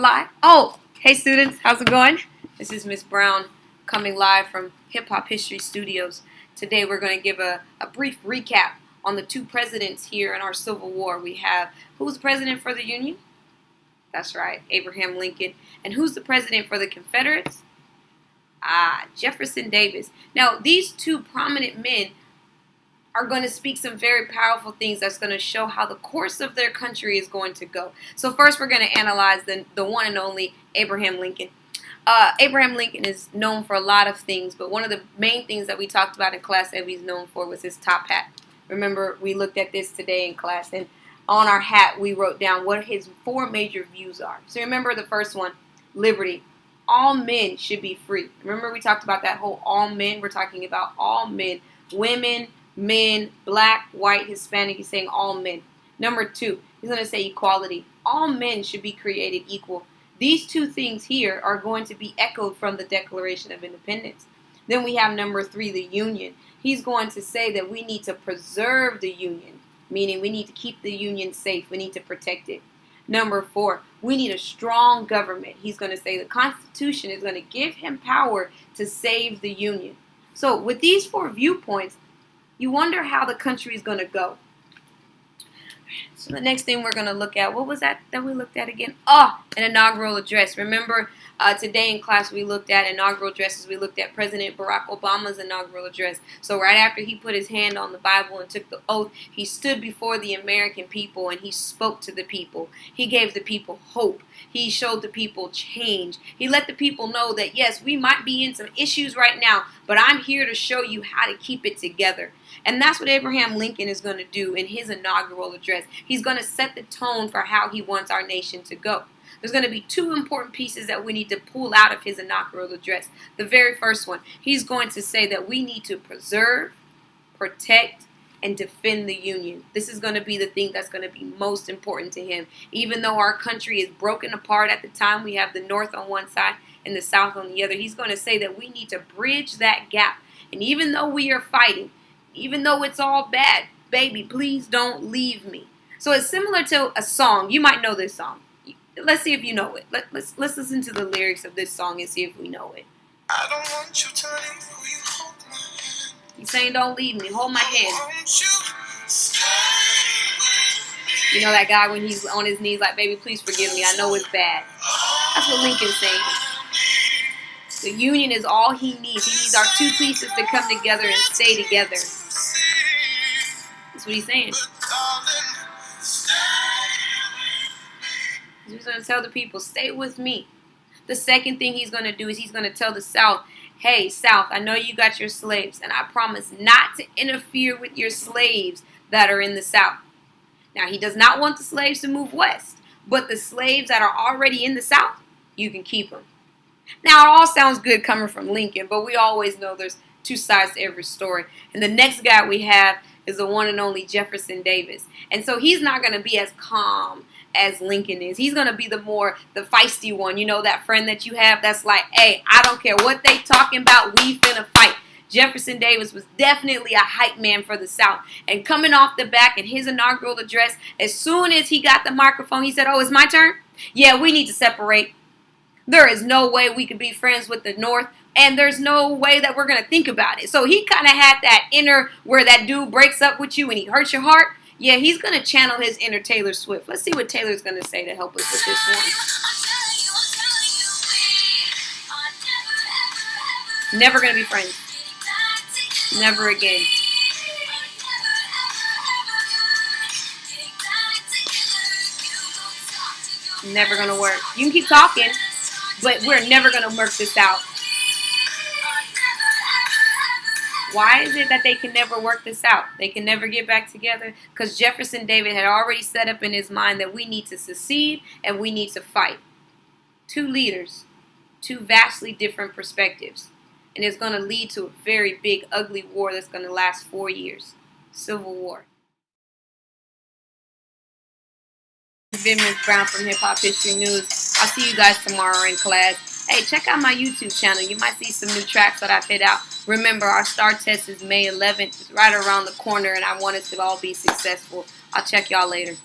live? Oh, hey students, how's it going? This is Miss Brown coming live from Hip Hop History Studios. Today we're going to give a brief recap on the two presidents here in our Civil War. We have, who's the president for the Union? That's right, Abraham Lincoln. And who's the president for the Confederates? Jefferson Davis. Now, these two prominent men are going to speak some very powerful things that's going to show how the course of their country is going to go. So first we're going to analyze the one and only Abraham Lincoln. Abraham Lincoln is known for a lot of things, but one of the main things that we talked about in class that he's known for was his top hat. Remember, we looked at this today in class, and on our hat we wrote down what his four major views are. So remember the first one, liberty. All men should be free. Remember we talked about that whole all men. We're talking about all men, women, men, black, white, Hispanic. He's saying all men. Number two, he's going to say equality. All men should be created equal. These two things here are going to be echoed from the Declaration of Independence. Then we have number three, the Union. He's going to say that we need to preserve the Union, meaning we need to keep the Union safe. We need to protect it. Number four, we need a strong government. He's going to say the Constitution is going to give him power to save the Union. So with these four viewpoints, you wonder how the country is going to go. So the next thing we're going to look at, what was that we looked at again? An inaugural address. Remember, today in class we looked at inaugural addresses. We looked at President Barack Obama's inaugural address. So right after he put his hand on the Bible and took the oath, he stood before the American people and he spoke to the people. He gave the people hope. He showed the people change. He let the people know that, yes, we might be in some issues right now, but I'm here to show you how to keep it together. And that's what Abraham Lincoln is going to do in his inaugural address. He's going to set the tone for how he wants our nation to go. There's going to be two important pieces that we need to pull out of his inaugural address. The very first one, he's going to say that we need to preserve, protect, and defend the Union. This is going to be the thing that's going to be most important to him. Even though our country is broken apart at the time, we have the North on one side and the South on the other. He's going to say that we need to bridge that gap. And even though we are fighting, even though it's all bad, baby, please don't leave me. So it's similar to a song. You might know this song. Let's see if you know it. Let's listen to the lyrics of this song and see if we know it. I don't want you to leave. Will you hold my hand? He's saying, don't leave me. Hold my hand. Won't you stay with me? You know that guy when he's on his knees like, baby, please forgive me. I know it's bad. That's what Lincoln's saying. The Union is all he needs. He needs our two pieces to come together and stay together. That's what he's saying. He's going to tell the people, stay with me. The second thing he's going to do is he's going to tell the South, hey, South, I know you got your slaves, and I promise not to interfere with your slaves that are in the South. Now, he does not want the slaves to move west, but the slaves that are already in the South, you can keep them. Now, it all sounds good coming from Lincoln, but we always know there's two sides to every story. And the next guy we have is the one and only Jefferson Davis. And so he's not going to be as calm as Lincoln is. He's going to be the feisty one. You know, that friend that you have that's like, hey, I don't care what they talking about. We finna fight. Jefferson Davis was definitely a hype man for the South. And coming off the back in his inaugural address, as soon as he got the microphone, he said, oh, it's my turn? Yeah, we need to separate. There is no way we could be friends with the North, and there's no way that we're going to think about it. So he kind of had that inner where that dude breaks up with you and he hurts your heart. Yeah, he's going to channel his inner Taylor Swift. Let's see what Taylor's going to say to help us with this one. Never going to be friends. Never again. Never going to work. You can keep talking, but we're never going to work this out. Why is it that they can never work this out? They can never get back together? Because Jefferson Davis had already set up in his mind that we need to secede and we need to fight. Two leaders, two vastly different perspectives. And it's going to lead to a very big, ugly war that's going to last 4 years. Civil War. This has been Ms. Brown from Hip Hop History News. I'll see you guys tomorrow in class. Hey, check out my YouTube channel. You might see some new tracks that I've hit out. Remember, our STAR test is May 11th. It's right around the corner, and I want us to all be successful. I'll check y'all later.